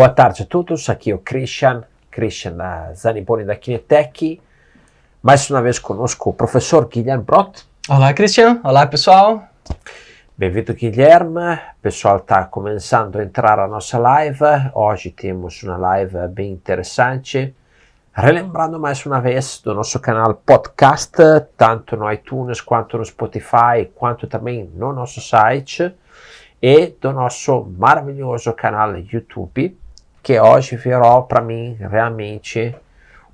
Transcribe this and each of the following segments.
Boa tarde a todos, aqui é o Christian da Zaniboni da Kinetec. Mais uma vez conosco o professor Guilherme Brot. Olá, Christian. Olá, pessoal. Bem-vindo, Guilherme. O pessoal está começando a entrar na nossa live. Hoje temos uma live bem interessante. Relembrando mais uma vez do nosso canal podcast, tanto no iTunes quanto no Spotify, quanto também no nosso site, e do nosso maravilhoso canal YouTube, que hoje virou para mim realmente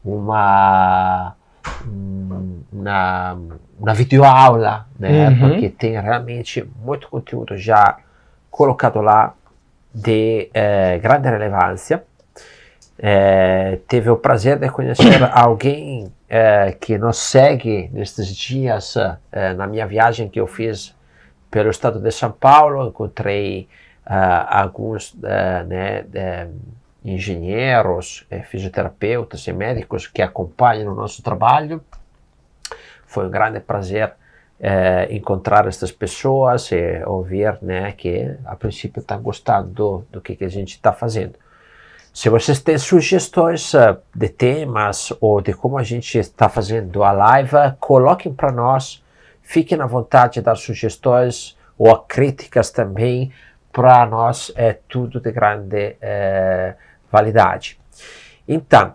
uma videoaula, né? Porque tem realmente muito conteúdo já colocado lá de grande relevância. Teve o prazer de conhecer alguém que nos segue nestes dias na minha viagem que eu fiz pelo estado de São Paulo. Encontrei alguns engenheiros, fisioterapeutas e médicos que acompanham o nosso trabalho. Foi um grande prazer encontrar essas pessoas e ouvir, né, que a princípio estão gostando do que a gente está fazendo. Se vocês têm sugestões de temas ou de como a gente está fazendo a live, coloquem para nós. Fiquem à vontade de dar sugestões ou críticas também. Para nós é tudo de grande validade. Então,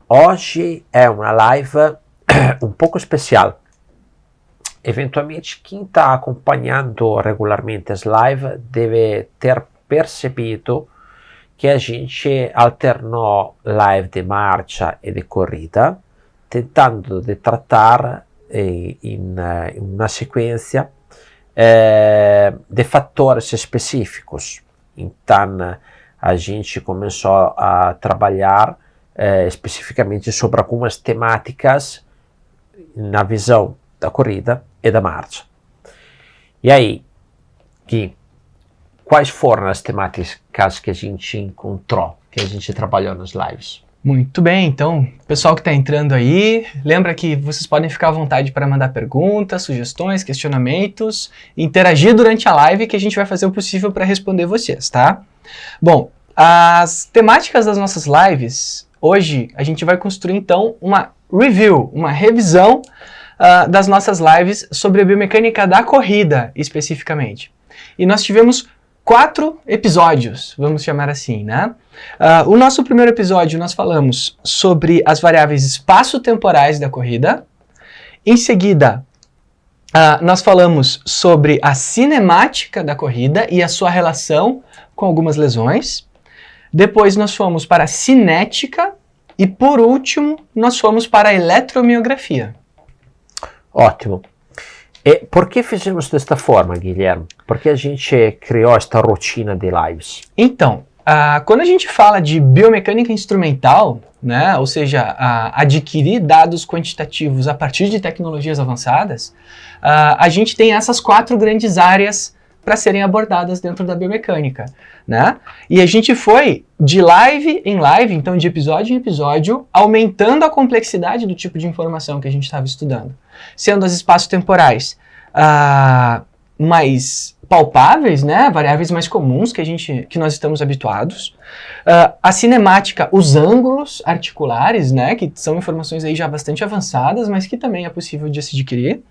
hoje é uma live um pouco especial. Eventualmente, quem está acompanhando regularmente as lives deve ter percebido que a gente alternou live de marcha e de corrida, tentando de tratar em uma sequência de fatores específicos. Então, a gente começou a trabalhar especificamente sobre algumas temáticas na visão da corrida e da marcha. E aí, Gui, quais foram as temáticas que a gente encontrou, que a gente trabalhou nas lives? Muito bem, então, pessoal que está entrando aí, lembra que vocês podem ficar à vontade para mandar perguntas, sugestões, questionamentos, interagir durante a live, que a gente vai fazer o possível para responder vocês, tá? Bom, as temáticas das nossas lives, hoje a gente vai construir então uma review, uma revisão das nossas lives sobre a biomecânica da corrida, especificamente. E nós tivemos 4 episódios, vamos chamar assim, né? O nosso primeiro episódio nós falamos sobre as variáveis espaço-temporais da corrida. Em seguida, nós falamos sobre a cinemática da corrida e a sua relação com algumas lesões. Depois nós fomos para a cinética e, por último, nós fomos para a eletromiografia. Ótimo. E por que fizemos desta forma, Guilherme? Por que a gente criou esta rotina de lives? Então, quando a gente fala de biomecânica instrumental, né, ou seja, adquirir dados quantitativos a partir de tecnologias avançadas, a gente tem essas 4 grandes áreas para serem abordadas dentro da biomecânica, né? E a gente foi de live em live, então de episódio em episódio, aumentando a complexidade do tipo de informação que a gente estava estudando, sendo as espaço-temporais mais palpáveis, né? Variáveis mais comuns que nós estamos habituados, a cinemática, os ângulos articulares, né? Que são informações aí já bastante avançadas, mas que também é possível de se adquirir.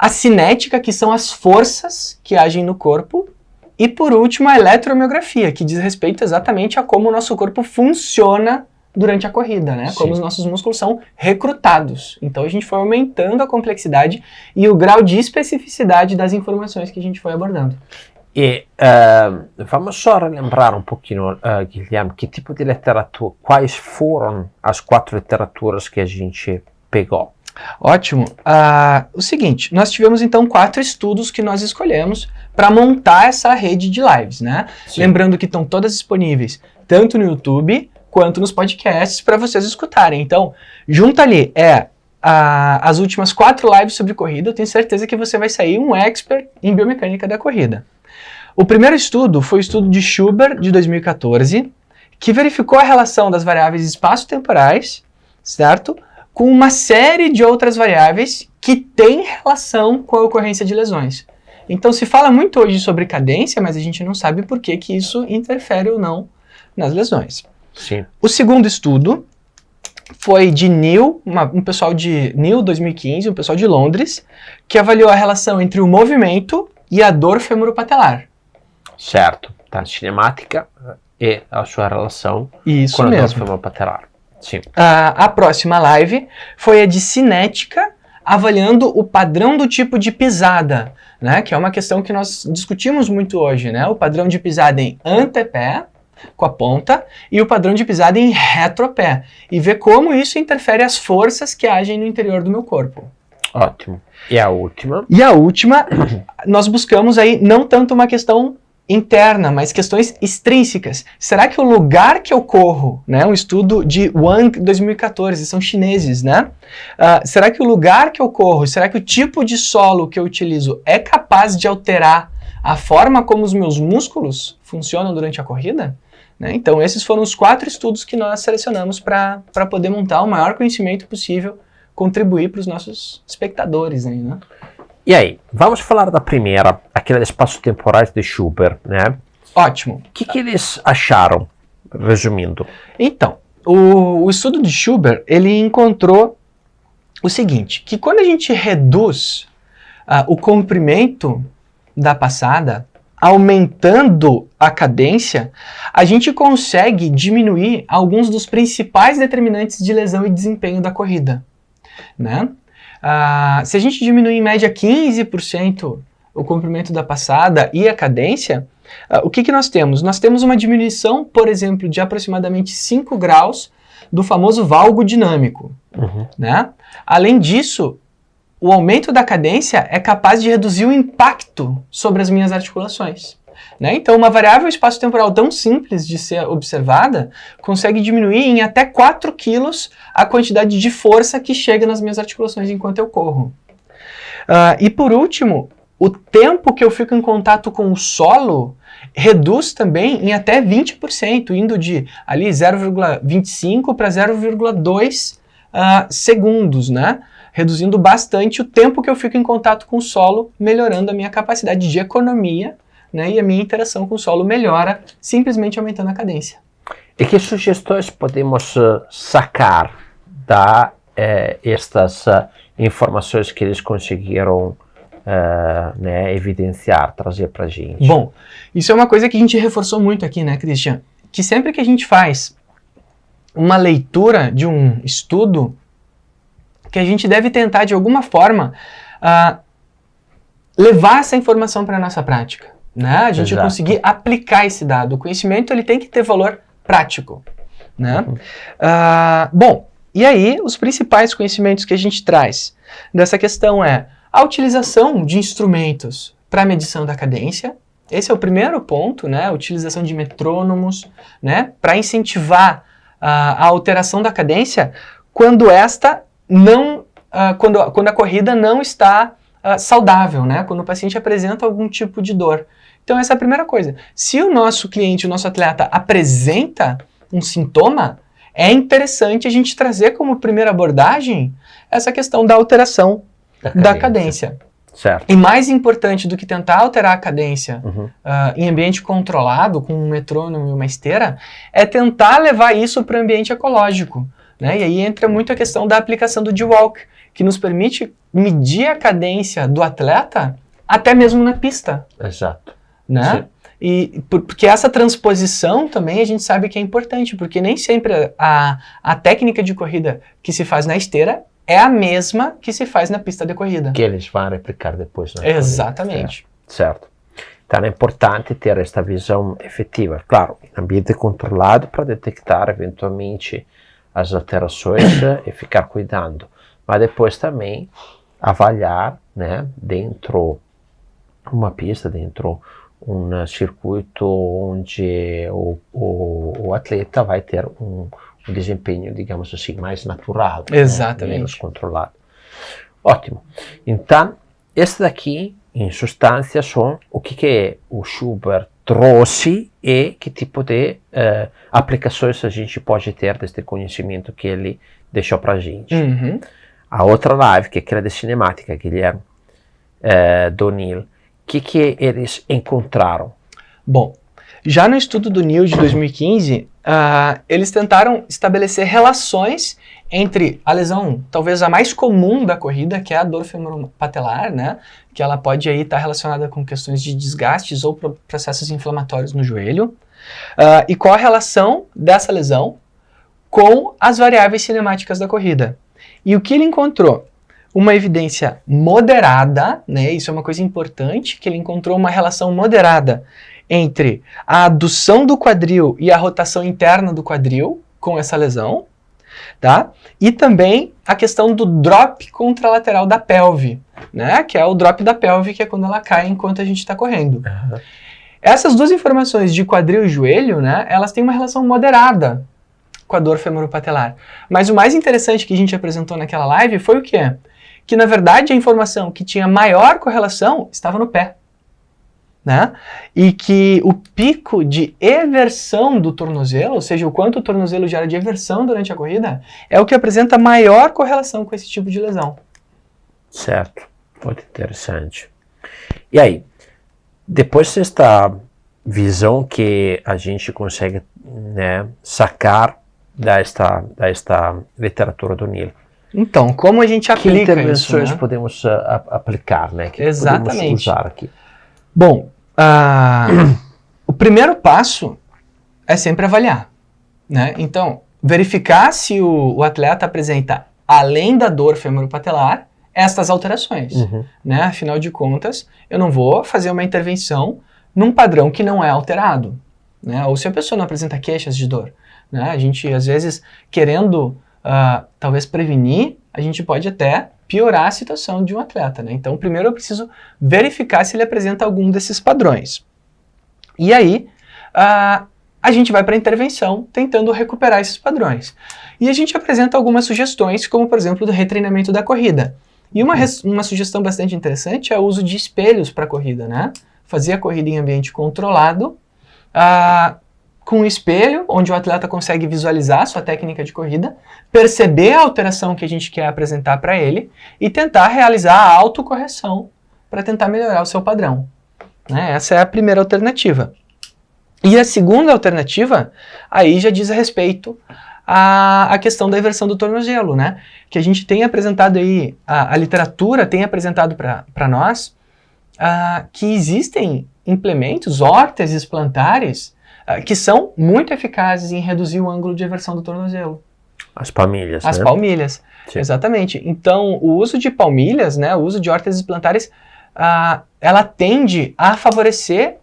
A cinética, que são as forças que agem no corpo. E, por último, a eletromiografia, que diz respeito exatamente a como o nosso corpo funciona durante a corrida, né? Sim. Como os nossos músculos são recrutados. Então, a gente foi aumentando a complexidade e o grau de especificidade das informações que a gente foi abordando. E vamos só relembrar um pouquinho, Guilherme, que tipo de literatura, quais foram as 4 literaturas que a gente pegou? Ótimo. O seguinte, nós tivemos então 4 estudos que nós escolhemos para montar essa rede de lives, né? Sim. Lembrando que estão todas disponíveis tanto no YouTube quanto nos podcasts para vocês escutarem. Então, junto ali as últimas 4 lives sobre corrida. Eu tenho certeza que você vai sair um expert em biomecânica da corrida. O primeiro estudo foi o estudo de Schubert, de 2014, que verificou a relação das variáveis espaço-temporais, certo? Com uma série de outras variáveis que têm relação com a ocorrência de lesões. Então se fala muito hoje sobre cadência, mas a gente não sabe por que isso interfere ou não nas lesões. Sim. O segundo estudo foi de Neil, um pessoal de Neil 2015, um pessoal de Londres, que avaliou a relação entre o movimento e a dor femoropatelar. Certo. Tá, cinemática e a sua relação Isso com a dor mesmo. femoropatelar. Sim. A próxima live foi a de cinética, avaliando o padrão do tipo de pisada, né? Que é uma questão que nós discutimos muito hoje, né? O padrão de pisada em antepé, com a ponta, e o padrão de pisada em retropé. E ver como isso interfere as forças que agem no interior do meu corpo. Ótimo. E a última? E a última, nós buscamos aí não tanto uma questão interna, mas questões extrínsecas. Será que o lugar que eu corro, né, um estudo de Wang 2014, são chineses, né? Será que o lugar que eu corro, será que o tipo de solo que eu utilizo é capaz de alterar a forma como os meus músculos funcionam durante a corrida? Né? Então esses foram os 4 estudos que nós selecionamos para poder montar o maior conhecimento possível, contribuir para os nossos espectadores aí, né? E aí, vamos falar da primeira, aquela de espaços temporais de Schubert, né? Ótimo. O que eles acharam, resumindo? Então, o estudo de Schubert, ele encontrou o seguinte, que quando a gente reduz o comprimento da passada, aumentando a cadência, a gente consegue diminuir alguns dos principais determinantes de lesão e desempenho da corrida, né? Se a gente diminuir em média 15% o comprimento da passada e a cadência, o que nós temos? Nós temos uma diminuição, por exemplo, de aproximadamente 5 graus do famoso valgo dinâmico. Né? Além disso, o aumento da cadência é capaz de reduzir o impacto sobre as minhas articulações. Né? Então, uma variável espaço-temporal tão simples de ser observada consegue diminuir em até 4 quilos a quantidade de força que chega nas minhas articulações enquanto eu corro. E por último, o tempo que eu fico em contato com o solo reduz também em até 20%, indo de ali 0,25 para 0,2 segundos, né? Reduzindo bastante o tempo que eu fico em contato com o solo, melhorando a minha capacidade de economia, né, e a minha interação com o solo melhora simplesmente aumentando a cadência. E que sugestões podemos sacar estas informações que eles conseguiram né, evidenciar, trazer para a gente? Bom, isso é uma coisa que a gente reforçou muito aqui, né, Christian? Que sempre que a gente faz uma leitura de um estudo, que a gente deve tentar, de alguma forma, levar essa informação para a nossa prática. Né? A gente conseguir aplicar esse dado. O conhecimento ele tem que ter valor prático. Né? Bom, e aí os principais conhecimentos que a gente traz dessa questão é a utilização de instrumentos para medição da cadência. Esse é o primeiro ponto, né? A utilização de metrônomos, né? Para incentivar a alteração da cadência quando esta não, quando a corrida não está saudável, né? Quando o paciente apresenta algum tipo de dor. Então essa é a primeira coisa. Se o nosso cliente, o nosso atleta apresenta um sintoma, é interessante a gente trazer como primeira abordagem essa questão da alteração da cadência. Certo. E mais importante do que tentar alterar a cadência em ambiente controlado, com um metrônomo e uma esteira, é tentar levar isso para o ambiente ecológico. Né? E aí entra muito a questão da aplicação do D-Walk, que nos permite medir a cadência do atleta até mesmo na pista. Exato. Né? E porque essa transposição também a gente sabe que é importante, porque nem sempre a técnica de corrida que se faz na esteira é a mesma que se faz na pista de corrida. Que eles vão replicar depois na Exatamente. corrida. Certo. Então é importante ter esta visão efetiva, claro, em ambiente controlado para detectar eventualmente as alterações e ficar cuidando, mas depois também avaliar, né, dentro uma pista, dentro um circuito onde o atleta vai ter um desempenho, digamos assim, mais natural. Exatamente. Né, menos controlado. Ótimo. Então, esse daqui, em substância, são o que o Schubert trouxe e que tipo de aplicações a gente pode ter deste conhecimento que ele deixou para a gente. A outra live, que é aquela de cinemática, Guilherme, do Neil, o que eles encontraram? Bom, Já no estudo do NIL de 2015, eles tentaram estabelecer relações entre a lesão, talvez a mais comum da corrida, que é a dor femoropatelar, né? Que ela pode aí estar relacionada com questões de desgastes ou processos inflamatórios no joelho. E qual a relação dessa lesão com as variáveis cinemáticas da corrida. E o que ele encontrou? Uma evidência moderada, né? Isso é uma coisa importante, que ele encontrou uma relação moderada entre a adução do quadril e a rotação interna do quadril com essa lesão, tá? E também a questão do drop contralateral da pelve, né? Que é o drop da pelve, que é quando ela cai enquanto a gente está correndo. Uhum. Essas duas informações de quadril e joelho, né? Elas têm uma relação moderada com a dor femoropatelar. Mas o mais interessante que a gente apresentou naquela live foi o quê? Que, na verdade, a informação que tinha maior correlação estava no pé. Né? E que o pico de eversão do tornozelo, ou seja, o quanto o tornozelo gera de eversão durante a corrida, é o que apresenta maior correlação com esse tipo de lesão. Certo, muito interessante. E aí, depois desta visão que a gente consegue, né, sacar desta literatura do NIL, então, como a gente aplica que intervenções isso, né? podemos aplicar, né? Que Exatamente. podemos usar aqui? Bom, o primeiro passo é sempre avaliar, né? Então, verificar se o atleta apresenta, além da dor femoropatelar, estas alterações, né? Afinal de contas, eu não vou fazer uma intervenção num padrão que não é alterado, né? Ou se a pessoa não apresenta queixas de dor, né? A gente, às vezes, querendo talvez prevenir, a gente pode até piorar a situação de um atleta, né? Então, primeiro eu preciso verificar se ele apresenta algum desses padrões. E aí, a gente vai para a intervenção tentando recuperar esses padrões. E a gente apresenta algumas sugestões, como, por exemplo, do retreinamento da corrida. E uma sugestão bastante interessante é o uso de espelhos para a corrida, né? Fazer a corrida em ambiente controlado, com um espelho, onde o atleta consegue visualizar a sua técnica de corrida, perceber a alteração que a gente quer apresentar para ele e tentar realizar a autocorreção para tentar melhorar o seu padrão, né? Essa é a primeira alternativa. E a segunda alternativa, aí já diz a respeito à questão da eversão do tornozelo, né? Que a gente tem apresentado aí, a literatura tem apresentado para nós que existem implementos, órteses plantares, que são muito eficazes em reduzir o ângulo de eversão do tornozelo. As palmilhas, As né? palmilhas, sim. Exatamente. Então, o uso de palmilhas, né, o uso de órteses plantares, ela tende a favorecer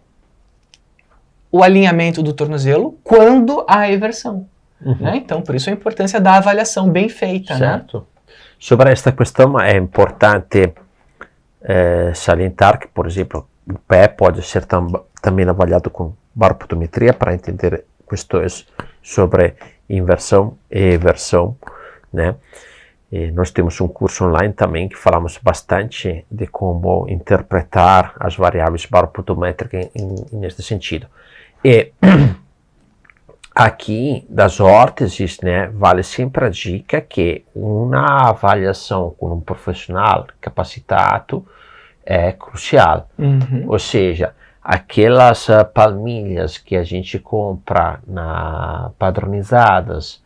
o alinhamento do tornozelo quando há eversão. Né? Então, por isso a importância da avaliação bem feita. Certo. Né? Sobre esta questão, é importante salientar que, por exemplo, o pé pode ser também avaliado com baropotometria para entender questões sobre inversão e eversão, né? E nós temos um curso online também que falamos bastante de como interpretar as variáveis baropotométricas neste sentido. E aqui das órteses, né, vale sempre a dica que uma avaliação com um profissional capacitado é crucial. Ou seja, aquelas palmilhas que a gente compra padronizadas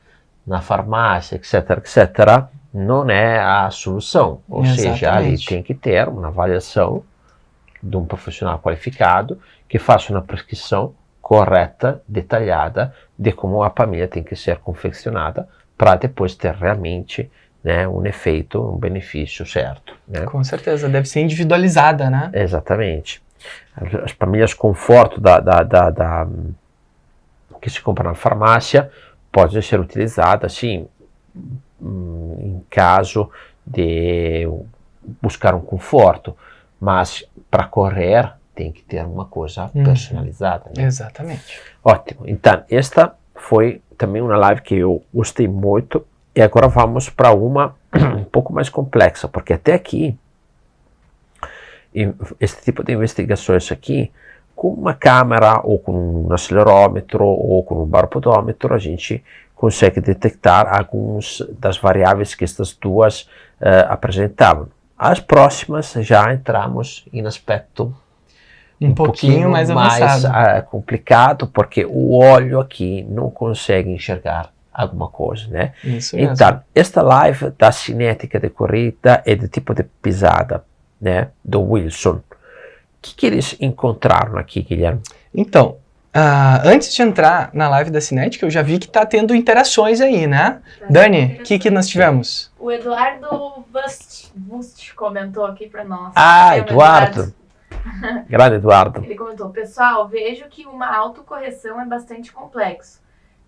na farmácia, etc., etc., não é a solução. Ou seja, ali tem que ter uma avaliação de um profissional qualificado que faça uma prescrição correta, detalhada, de como a palmilha tem que ser confeccionada para depois ter realmente, né, um efeito, um benefício certo. Né? Com certeza, deve ser individualizada, né? Exatamente. As palmilhas conforto que se compra na farmácia podem ser utilizadas, sim, em caso de buscar um conforto, mas para correr tem que ter uma coisa personalizada. Né? Exatamente. Ótimo. Então, esta foi também uma live que eu gostei muito e agora vamos para uma um pouco mais complexa, porque até aqui esse tipo de investigações aqui, com uma câmera ou com um acelerômetro ou com um baropodômetro, a gente consegue detectar algumas das variáveis que estas duas apresentavam. As próximas já entramos em aspecto um pouquinho mais avançado. Complicado, porque o olho aqui não consegue enxergar alguma coisa, né? Isso mesmo. Então, esta live da cinética de corrida e do tipo de pisada, né, do Wilson, o que eles encontraram aqui, Guilherme? Então, antes de entrar na live da cinética, eu já vi que está tendo interações aí, né? Dani, o que nós tivemos? O Eduardo Bust comentou aqui para nós. Eduardo. Grande Eduardo. Ele comentou: pessoal, vejo que uma autocorreção é bastante complexo.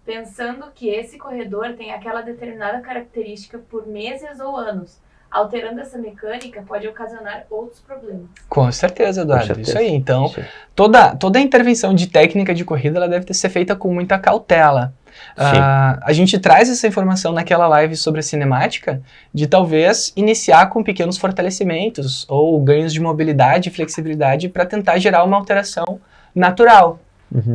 Pensando que esse corredor tem aquela determinada característica por meses ou anos. Alterando essa mecânica pode ocasionar outros problemas. Com certeza, Eduardo. Com certeza. Isso aí. Então, Sim. toda a intervenção de técnica de corrida ela deve ser feita com muita cautela. A gente traz essa informação naquela live sobre a cinemática de talvez iniciar com pequenos fortalecimentos ou ganhos de mobilidade e flexibilidade para tentar gerar uma alteração natural.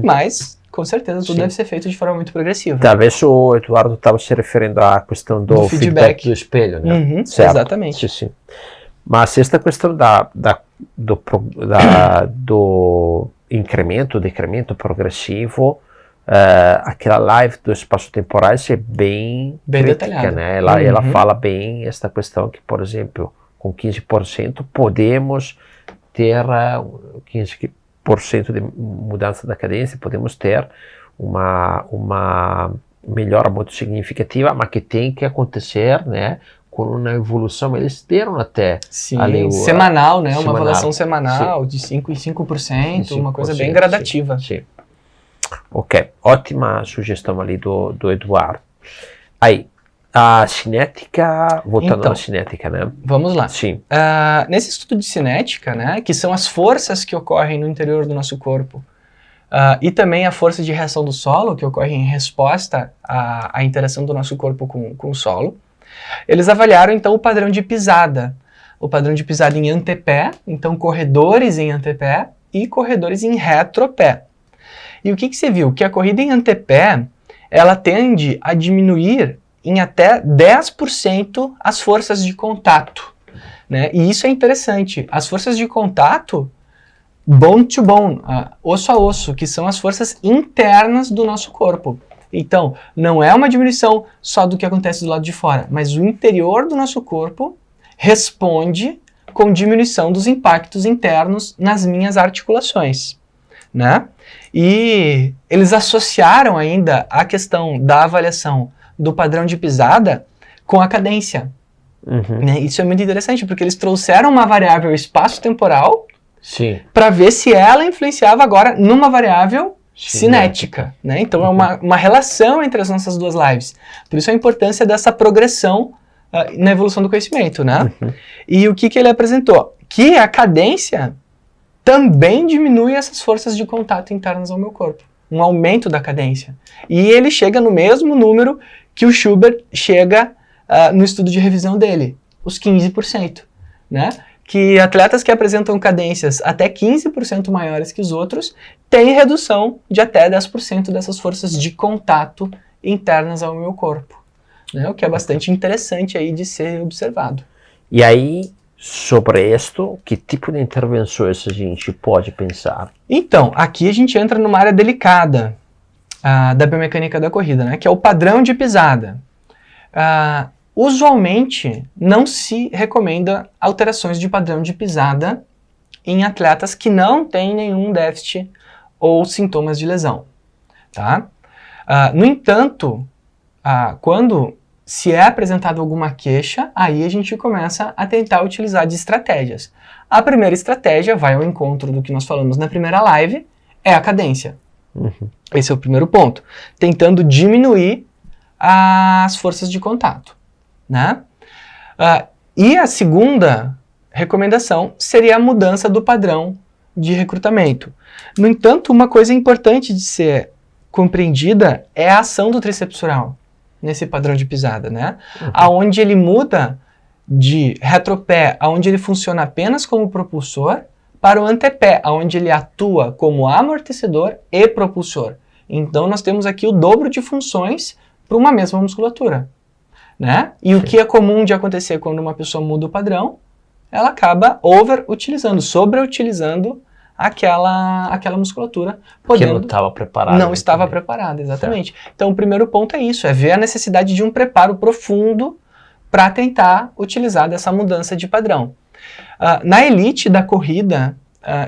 Mas, com certeza, tudo deve ser feito de forma muito progressiva. Talvez o Eduardo estava se referindo à questão do feedback do espelho, né? Certo. Exatamente. Sim. Mas esta questão do incremento, decremento progressivo, aquela live dos espaços temporais é bem detalhada, né? Ela fala bem esta questão que, por exemplo, com 15% podemos ter 15% de mudança da cadência, podemos ter uma melhora muito significativa, mas que tem que acontecer, né, com uma evolução. Eles deram até semanal, né, uma avaliação semanal de 5 em 5%, uma coisa bem gradativa. Sim. Ok, ótima sugestão ali do Eduardo. Aí, a cinética, voltando à cinética, né? Vamos lá. Sim. Nesse estudo de cinética, né, que são as forças que ocorrem no interior do nosso corpo, e também a força de reação do solo, que ocorre em resposta à interação do nosso corpo com o solo, eles avaliaram, então, o padrão de pisada. O padrão de pisada em antepé, então corredores em antepé e corredores em retropé. E o que você viu? Que a corrida em antepé, ela tende a diminuir em até 10% as forças de contato, né? E isso é interessante. As forças de contato, bone to bone, osso a osso, que são as forças internas do nosso corpo. Então, não é uma diminuição só do que acontece do lado de fora, mas o interior do nosso corpo responde com diminuição dos impactos internos nas minhas articulações, né? E eles associaram ainda a questão da avaliação do padrão de pisada com a cadência. Né? Isso é muito interessante, porque eles trouxeram uma variável espaço-temporal para ver se ela influenciava agora numa variável cinética. Né? Então é uma relação entre as nossas duas lives. Por isso a importância dessa progressão na evolução do conhecimento. Né? E o que ele apresentou? Que a cadência também diminui essas forças de contato internas ao meu corpo. Um aumento da cadência. E ele chega no mesmo número que o Schubert chega no estudo de revisão dele, os 15%. Né? Que atletas que apresentam cadências até 15% maiores que os outros têm redução de até 10% dessas forças de contato internas ao meu corpo. Né? O que é bastante interessante aí de ser observado. E aí, sobre isto, que tipo de intervenções a gente pode pensar? Então, aqui a gente entra numa área delicada da biomecânica da corrida, né? Que é o padrão de pisada. Usualmente, não se recomenda alterações de padrão de pisada em atletas que não têm nenhum déficit ou sintomas de lesão. Tá? No entanto, quando se é apresentada alguma queixa, aí a gente começa a tentar utilizar de estratégias. A primeira estratégia vai ao encontro do que nós falamos na primeira live, é a cadência. Esse é o primeiro ponto. Tentando diminuir as forças de contato. Né? E a segunda recomendação seria a mudança do padrão de recrutamento. No entanto, uma coisa importante de ser compreendida é a ação do tríceps oral nesse padrão de pisada, né? Aonde ele muda de retropé, aonde ele funciona apenas como propulsor, para o antepé, aonde ele atua como amortecedor e propulsor. Então nós temos aqui o dobro de funções para uma mesma musculatura. Né? E o que é comum de acontecer quando uma pessoa muda o padrão, ela acaba sobreutilizando aquela musculatura, Que não estava preparado. Não estava preparada, exatamente. Certo. Então, o primeiro ponto é isso, é ver a necessidade de um preparo profundo para tentar utilizar dessa mudança de padrão. Na elite da corrida,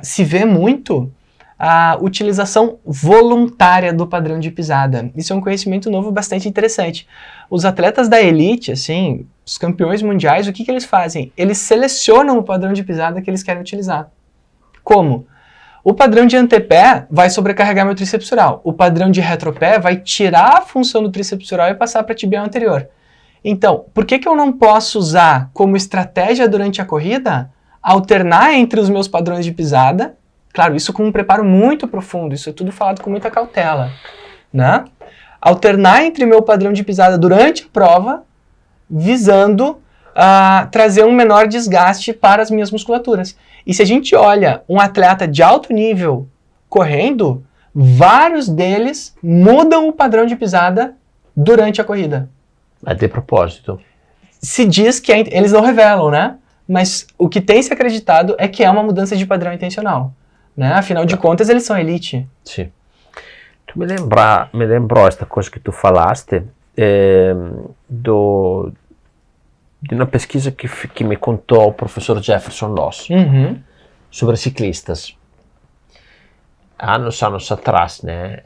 se vê muito a utilização voluntária do padrão de pisada. Isso é um conhecimento novo bastante interessante. Os atletas da elite, assim, os campeões mundiais, o que eles fazem? Eles selecionam o padrão de pisada que eles querem utilizar. Como? O padrão de antepé vai sobrecarregar meu tríceps oral. O padrão de retropé vai tirar a função do tríceps oral e passar para a tibial anterior. Então, por que eu não posso usar como estratégia durante a corrida, alternar entre os meus padrões de pisada? Claro, isso com um preparo muito profundo, isso é tudo falado com muita cautela, né? Alternar entre meu padrão de pisada durante a prova, visando trazer um menor desgaste para as minhas musculaturas. E se a gente olha um atleta de alto nível correndo, vários deles mudam o padrão de pisada durante a corrida. É de propósito. Se diz que eles não revelam, né? Mas o que tem se acreditado é que é uma mudança de padrão intencional, né? Afinal de contas, eles são elite. Sim. Tu me lembrou esta coisa que tu falaste de uma pesquisa que me contou o professor Jefferson Loss sobre ciclistas. Anos atrás, né?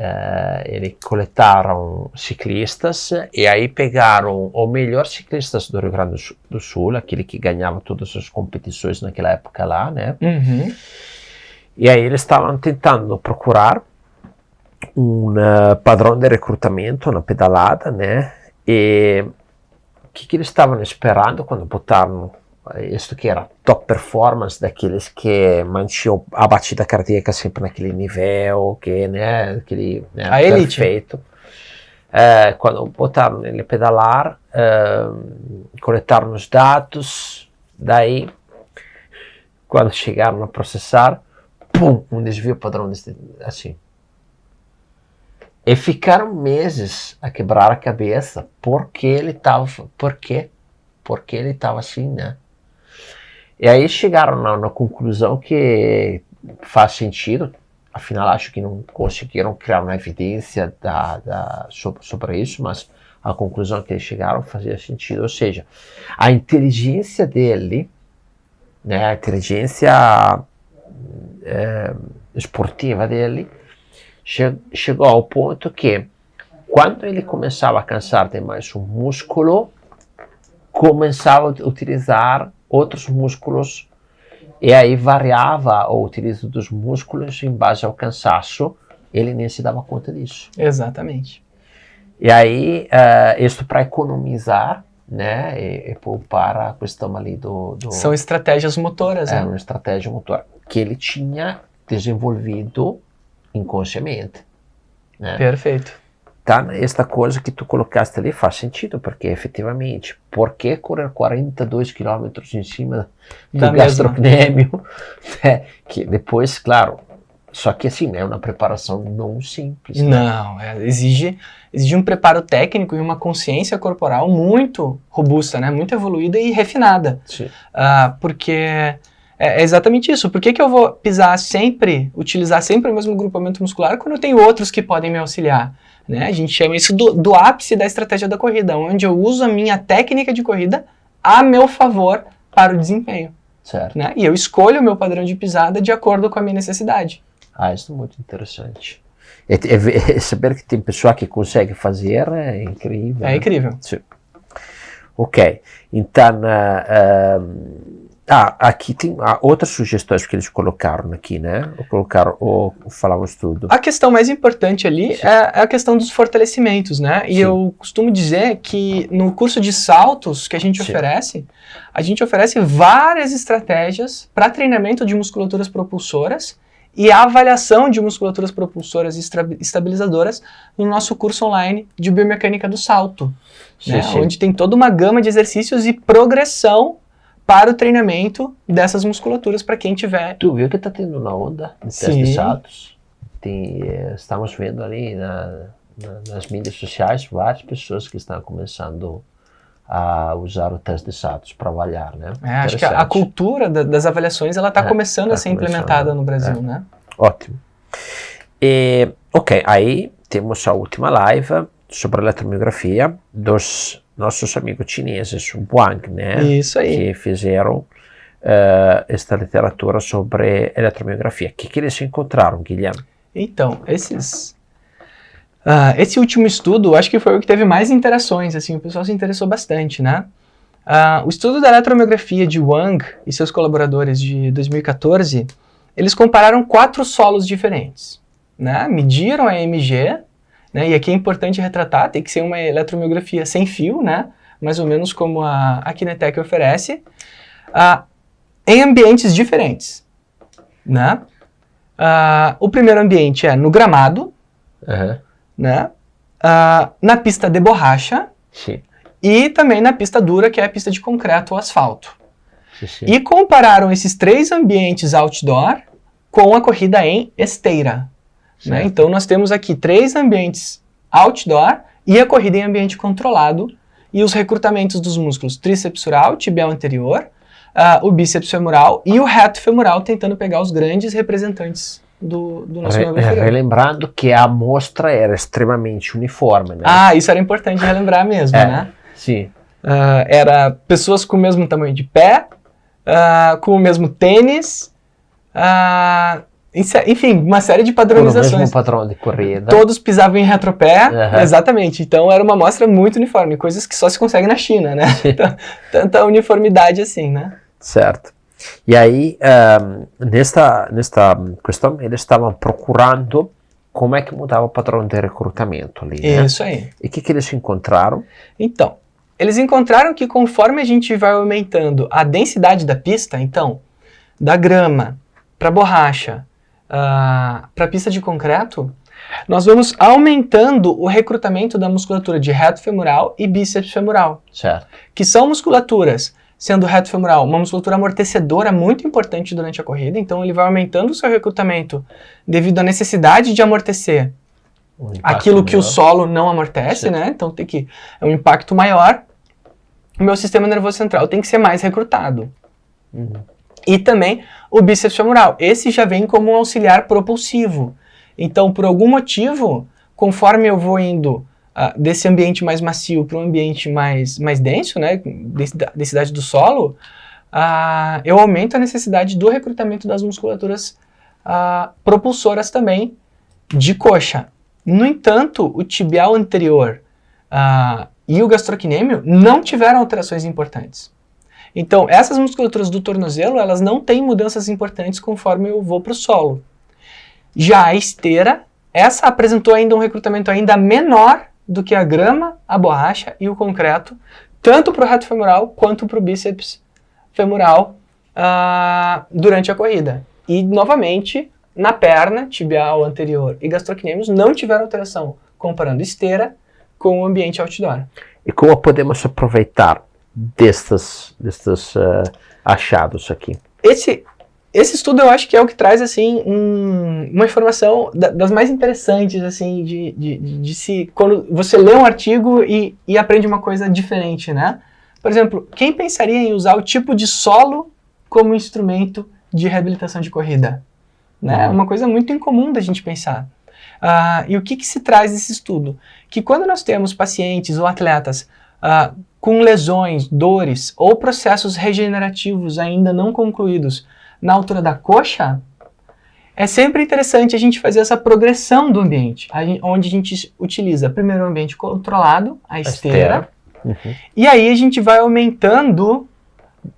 Eles coletaram ciclistas e aí pegaram os melhores ciclistas do Rio Grande do Sul, aquele que ganhava todas as competições naquela época lá, né? E aí eles estavam tentando procurar um padrão de recrutamento na pedalada, né? E o que eles estavam esperando quando botaram isto que era top performance, daqueles que mantinham a batida cardíaca sempre naquele nível, que, né, aquele, né, a elite. Perfeito. Quando botaram ele pedalar, coletaram os dados, daí, quando chegaram a processar, pum, um desvio padrão assim. E ficaram meses a quebrar a cabeça porque ele estava assim, né? E aí chegaram na conclusão que faz sentido, afinal acho que não conseguiram criar uma evidência sobre isso, mas a conclusão que eles chegaram fazia sentido, ou seja, a inteligência dele, né, a inteligência esportiva dele, chegou ao ponto que, quando ele começava a cansar demais o músculo, começava a utilizar outros músculos e aí variava o utilizo dos músculos em base ao cansaço. Ele nem se dava conta disso. Exatamente. E aí, isso para economizar, né, e poupar a questão ali do... São estratégias motoras, né? É uma estratégia motora que ele tinha desenvolvido inconsciente, né? Perfeito. Tá, esta coisa que tu colocaste ali faz sentido, porque efetivamente, por que correr 42 km em cima do gastrocnêmio? Que depois, claro, só que assim, é uma preparação não simples. Né? Não, exige um preparo técnico e uma consciência corporal muito robusta, né? Muito evoluída e refinada. Sim. Porque é exatamente isso. Por que eu vou utilizar sempre o mesmo grupamento muscular quando eu tenho outros que podem me auxiliar? Né? A gente chama isso do ápice da estratégia da corrida, onde eu uso a minha técnica de corrida a meu favor para o desempenho. Certo. Né? E eu escolho o meu padrão de pisada de acordo com a minha necessidade. Isso é muito interessante. Saber que tem pessoa que consegue fazer é incrível. É incrível. Sim. Ok. Então, aqui tem outras sugestões que eles colocaram aqui, né? Falamos tudo. A questão mais importante ali é a questão dos fortalecimentos, né? E eu costumo dizer que no curso de saltos que a gente oferece várias estratégias para treinamento de musculaturas propulsoras e a avaliação de musculaturas propulsoras e estabilizadoras no nosso curso online de biomecânica do salto, né? Onde tem toda uma gama de exercícios e progressão para o treinamento dessas musculaturas para quem tiver. Tu viu que está tendo uma onda de teste de saltos? Estamos vendo ali nas mídias sociais várias pessoas que estão começando a usar o teste de saltos para avaliar, né? Acho que a cultura das avaliações ela está começando a ser implementada no Brasil, né? Ótimo. Ok, aí temos a última live sobre a eletromiografia dos nossos amigos chineses, o Wang, né? Isso aí. Que fizeram esta literatura sobre eletromiografia. O que eles encontraram, Guilherme? Então, esse último estudo, acho que foi o que teve mais interações, assim, o pessoal se interessou bastante, né? O estudo da eletromiografia de Wang e seus colaboradores de 2014, eles compararam 4 solos diferentes, né? Mediram a EMG, né? E aqui é importante retratar, tem que ser uma eletromiografia sem fio, né? Mais ou menos como a Kinetec oferece, em ambientes diferentes, né? O primeiro ambiente é no gramado, né? Na pista de borracha, Sim. e também na pista dura, que é a pista de concreto ou asfalto. Sim. E compararam esses 3 ambientes outdoor com a corrida em esteira. Né? Então nós temos aqui 3 ambientes outdoor e a corrida em ambiente controlado e os recrutamentos dos músculos tríceps sural, tibial anterior, o bíceps femoral e o reto femoral, tentando pegar os grandes representantes do nosso membro inferior. Relembrando que a amostra era extremamente uniforme, né? Isso era importante relembrar mesmo, né? Sim. Era pessoas com o mesmo tamanho de pé, com o mesmo tênis, enfim, uma série de padronizações. Com o mesmo padrão de corrida. Todos pisavam em retropé, exatamente. Então era uma amostra muito uniforme, coisas que só se consegue na China, né? Tanta uniformidade assim, né? Certo. E aí, nesta questão, eles estavam procurando como é que mudava o padrão de recrutamento ali, né? Isso aí. E o que eles encontraram? Então, eles encontraram que conforme a gente vai aumentando a densidade da pista, então, da grama para borracha, para pista de concreto, nós vamos aumentando o recrutamento da musculatura de reto femoral e bíceps femoral. Certo. Que são musculaturas, sendo o reto femoral uma musculatura amortecedora muito importante durante a corrida, então ele vai aumentando o seu recrutamento devido à necessidade de amortecer aquilo que o solo não amortece, né? Então é um impacto maior. O meu sistema nervoso central tem que ser mais recrutado. E também o bíceps femoral. Esse já vem como um auxiliar propulsivo. Então, por algum motivo, conforme eu vou indo desse ambiente mais macio para um ambiente mais denso, né, densidade do solo, eu aumento a necessidade do recrutamento das musculaturas propulsoras também de coxa. No entanto, o tibial anterior e o gastrocnêmio não tiveram alterações importantes. Então, essas musculaturas do tornozelo, elas não têm mudanças importantes conforme eu vou para o solo. Já a esteira, essa apresentou ainda um recrutamento ainda menor do que a grama, a borracha e o concreto, tanto para o reto femoral quanto para o bíceps femoral durante a corrida. E, novamente, na perna, tibial anterior e gastrocnêmios não tiveram alteração, comparando esteira com o ambiente outdoor. E como podemos aproveitar destes achados aqui? Esse estudo eu acho que é o que traz assim uma informação das mais interessantes assim de se quando você lê um artigo e aprende uma coisa diferente, né? Por exemplo, quem pensaria em usar o tipo de solo como instrumento de reabilitação de corrida? Né? É uma coisa muito incomum da gente pensar. E o que se traz desse estudo? Que quando nós temos pacientes ou atletas com lesões, dores ou processos regenerativos ainda não concluídos na altura da coxa, é sempre interessante a gente fazer essa progressão do ambiente, onde a gente utiliza primeiro o ambiente controlado, a esteira, e aí a gente vai aumentando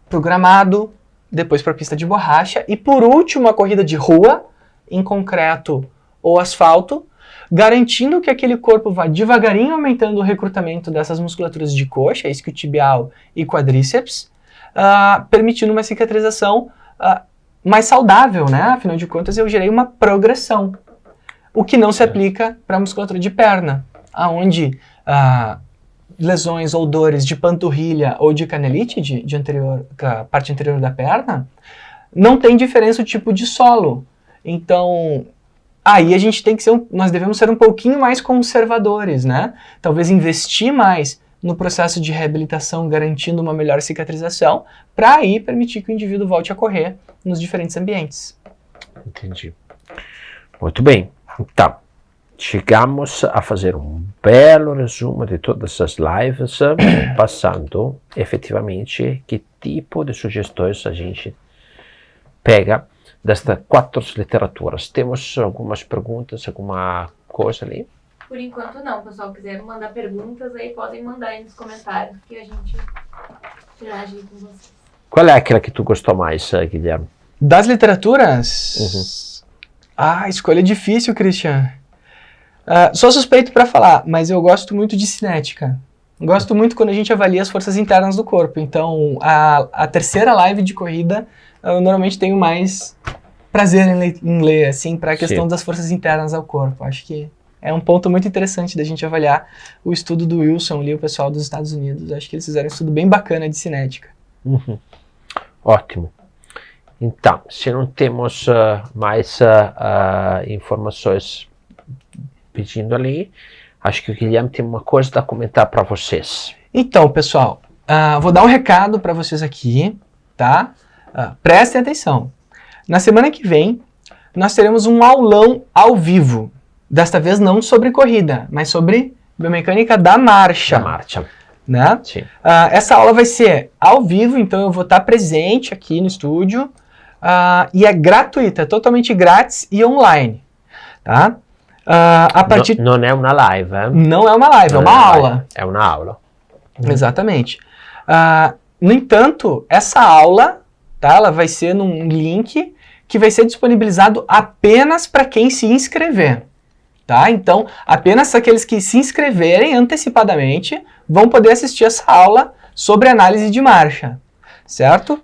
para o gramado, depois para a pista de borracha, e por último a corrida de rua, em concreto ou asfalto, garantindo que aquele corpo vá devagarinho aumentando o recrutamento dessas musculaturas de coxa, isquiotibial e quadríceps, permitindo uma cicatrização mais saudável, né? Afinal de contas, eu gerei uma progressão, o que não se aplica para a musculatura de perna, onde lesões ou dores de panturrilha ou de canelite, a parte anterior da perna, não tem diferença o tipo de solo. Então, aí a gente tem que nós devemos ser um pouquinho mais conservadores, né? Talvez investir mais no processo de reabilitação, garantindo uma melhor cicatrização, para aí permitir que o indivíduo volte a correr nos diferentes ambientes. Entendi. Muito bem. Então, chegamos a fazer um belo resumo de todas as lives, passando efetivamente que tipo de sugestões a gente pega destas 4 literaturas. Temos algumas perguntas, alguma coisa ali? Por enquanto não, pessoal. Quiser mandar perguntas, aí podem mandar aí nos comentários que a gente interage com vocês. Qual é aquela que tu gostou mais, Guilherme? Das literaturas? Escolha difícil, Christian. Sou suspeito para falar, mas eu gosto muito de cinética. Gosto muito quando a gente avalia as forças internas do corpo. Então, a terceira live de corrida, eu normalmente tenho mais prazer em ler, assim, para a questão das forças internas ao corpo. Acho que é um ponto muito interessante da gente avaliar o estudo do Wilson ali, o pessoal dos Estados Unidos. Acho que eles fizeram um estudo bem bacana de cinética. Ótimo. Então, se não temos mais informações pedindo ali, acho que o Guilherme tem uma coisa a comentar para vocês. Então, pessoal, vou dar um recado para vocês aqui, tá? Prestem atenção. Na semana que vem, nós teremos um aulão ao vivo. Desta vez não sobre corrida, mas sobre biomecânica da marcha. Da marcha. Né? Sim. Essa aula vai ser ao vivo, então eu vou estar presente aqui no estúdio. E é gratuita, é totalmente grátis e online. Tá? Não é uma live, hein? Não é uma live, é uma aula. É uma aula. Exatamente. No entanto, essa aula, tá, ela vai ser num link que vai ser disponibilizado apenas para quem se inscrever. Tá? Então, apenas aqueles que se inscreverem antecipadamente vão poder assistir essa aula sobre análise de marcha, certo?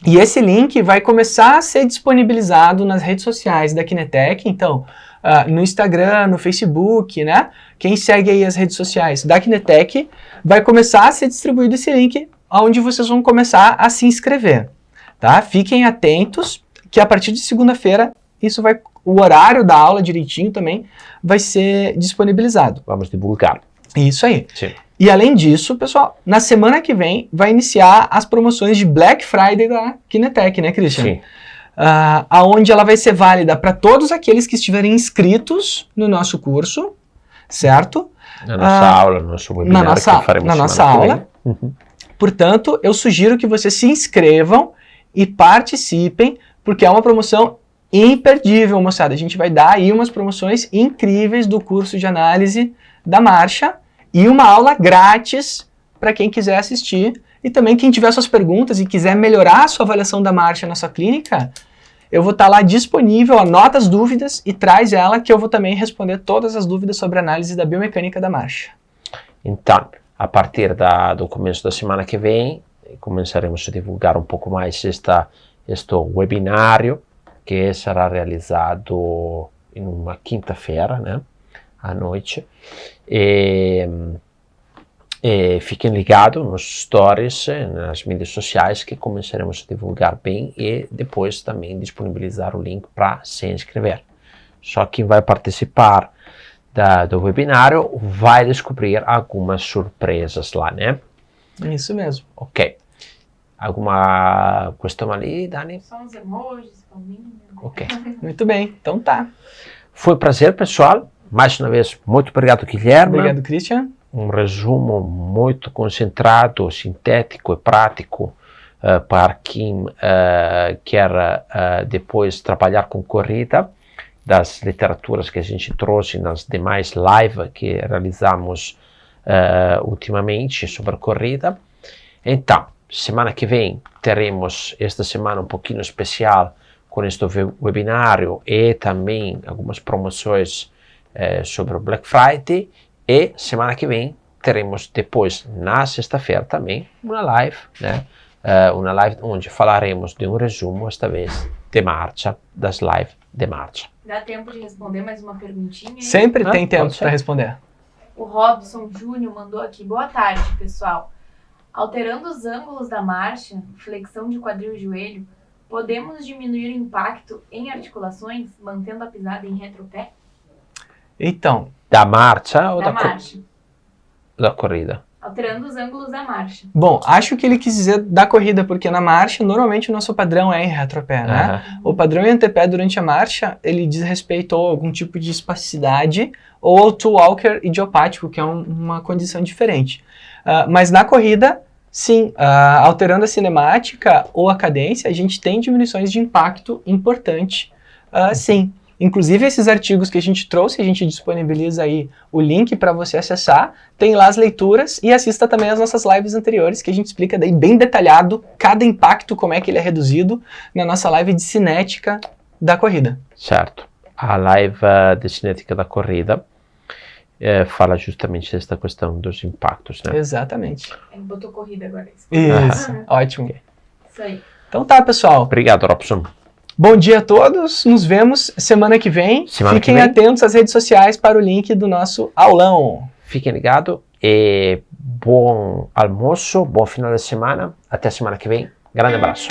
E esse link vai começar a ser disponibilizado nas redes sociais da Kinetec, então, no Instagram, no Facebook, né? Quem segue aí as redes sociais da Kinetec, vai começar a ser distribuído esse link onde vocês vão começar a se inscrever, tá? Fiquem atentos que a partir de segunda-feira o horário da aula direitinho também vai ser disponibilizado. Vamos divulgar. Isso aí. Sim. E além disso, pessoal, na semana que vem vai iniciar as promoções de Black Friday da Kinetec, né, Christian? Sim. Aonde ela vai ser válida para todos aqueles que estiverem inscritos no nosso curso, certo? Na nossa aula, no nosso webinar que faremos na nossa aula. Portanto, eu sugiro que vocês se inscrevam e participem, porque é uma promoção imperdível, moçada. A gente vai dar aí umas promoções incríveis do curso de análise da marcha e uma aula grátis para quem quiser assistir. E também quem tiver suas perguntas e quiser melhorar a sua avaliação da marcha na sua clínica, eu vou estar lá disponível, anota as dúvidas e traz ela que eu vou também responder todas as dúvidas sobre a análise da biomecânica da marcha. Então, a partir do começo da semana que vem, começaremos a divulgar um pouco mais este webinário, que será realizado em uma quinta-feira, né, à noite. Fiquem ligados nos stories, nas mídias sociais, que começaremos a divulgar bem e depois também disponibilizar o link para se inscrever. Só quem vai participar do webinário vai descobrir algumas surpresas lá, né? Isso mesmo. Ok. Alguma questão ali, Dani? Só uns emojis, palminha. Ok. Muito bem, então tá. Foi um prazer, pessoal. Mais uma vez, muito obrigado, Guilherme. Obrigado, Christian. Um resumo muito concentrado, sintético e prático para quem quer depois trabalhar com corrida, das literaturas que a gente trouxe nas demais lives que realizamos ultimamente sobre corrida. Então, semana que vem teremos esta semana um pouquinho especial com este webinário e também algumas promoções sobre o Black Friday. E semana que vem teremos depois, na sexta-feira também, uma live, né? Uma live onde falaremos de um resumo, esta vez, de marcha, das lives de marcha. Dá tempo de responder mais uma perguntinha? Sempre tem tempo para responder. O Robson Júnior mandou aqui. Boa tarde, pessoal. Alterando os ângulos da marcha, flexão de quadril e joelho, podemos diminuir o impacto em articulações, mantendo a pisada em retropé? Então, da marcha ou da marcha? Da corrida? alterando os ângulos da marcha. Bom, acho que ele quis dizer da corrida, porque na marcha, normalmente o nosso padrão é em retropé, né? O padrão em antepé durante a marcha, ele diz respeito a algum tipo de espasticidade ou ao two-walker idiopático, que é uma condição diferente. Mas na corrida, sim, alterando a cinemática ou a cadência, a gente tem diminuições de impacto importante, sim. Inclusive, esses artigos que a gente trouxe, a gente disponibiliza aí o link para você acessar, tem lá as leituras e assista também as nossas lives anteriores, que a gente explica daí bem detalhado cada impacto, como é que ele é reduzido, na nossa live de cinética da corrida. Certo. A live de cinética da corrida fala justamente desta questão dos impactos, né? Exatamente. Ele botou corrida agora. Isso, ótimo. Isso aí. Então tá, pessoal. Obrigado, Robson. Bom dia a todos, nos vemos semana que vem. Fiquem atentos às redes sociais para o link do nosso aulão. Fiquem ligados e bom almoço, bom final de semana. Até semana que vem. Grande abraço.